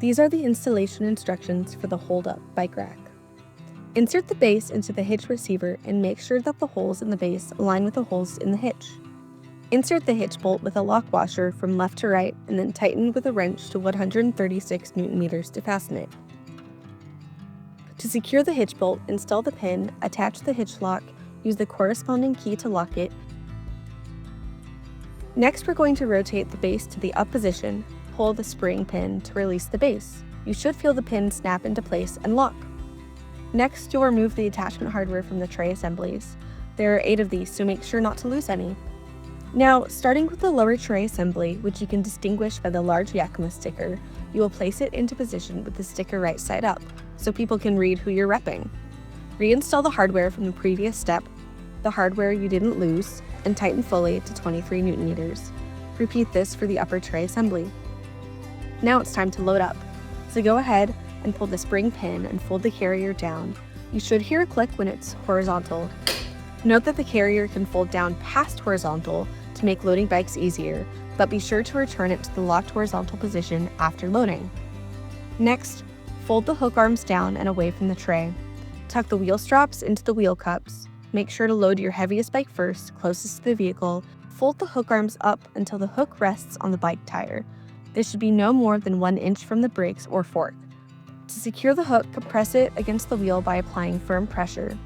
These are the installation instructions for the HoldUp bike rack. Insert the base into the hitch receiver and make sure that the holes in the base align with the holes in the hitch. Insert the hitch bolt with a lock washer from left to right and then tighten with a wrench to 136 Nm to fasten it. To secure the hitch bolt, install the pin, attach the hitch lock, use the corresponding key to lock it. Next, we're going to rotate the base to the up position, pull the spring pin to release the base. You should feel the pin snap into place and lock. Next, you'll remove the attachment hardware from the tray assemblies. There are 8 of these, so make sure not to lose any. Now, starting with the lower tray assembly, which you can distinguish by the large Yakima sticker, you will place it into position with the sticker right side up, so people can read who you're repping. Reinstall the hardware from the previous step, the hardware you didn't lose, and tighten fully to 23 Nm. Repeat this for the upper tray assembly. Now it's time to load up, so go ahead and pull the spring pin and fold the carrier down. You should hear a click when it's horizontal. Note that the carrier can fold down past horizontal to make loading bikes easier, but be sure to return it to the locked horizontal position after loading. Next, fold the hook arms down and away from the tray. Tuck the wheel straps into the wheel cups. Make sure to load your heaviest bike first, closest to the vehicle. Fold the hook arms up until the hook rests on the bike tire. This should be no more than 1 inch from the brakes or fork. To secure the hook, compress it against the wheel by applying firm pressure.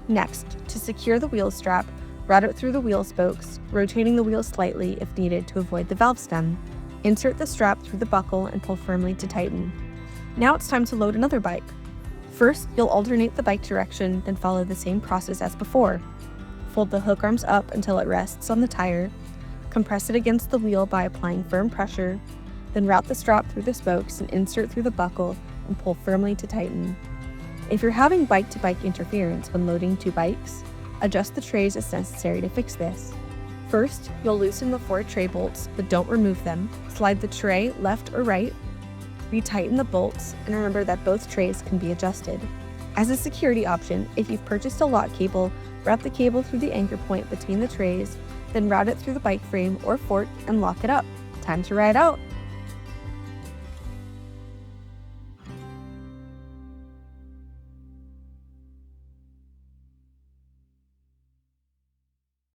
Next, to secure the wheel strap, route it through the wheel spokes, rotating the wheel slightly if needed to avoid the valve stem. Insert the strap through the buckle and pull firmly to tighten. Now it's time to load another bike. First, you'll alternate the bike direction, then follow the same process as before. Fold the hook arms up until it rests on the tire. Compress it against the wheel by applying firm pressure. Then route the strap through the spokes and insert through the buckle and pull firmly to tighten. If you're having bike-to-bike interference when loading 2 bikes, adjust the trays as necessary to fix this. First, you'll loosen the 4 tray bolts, but don't remove them. Slide the tray left or right, retighten the bolts, and remember that both trays can be adjusted. As a security option, if you've purchased a lock cable, wrap the cable through the anchor point between the trays, then route it through the bike frame or fork and lock it up. Time to ride out!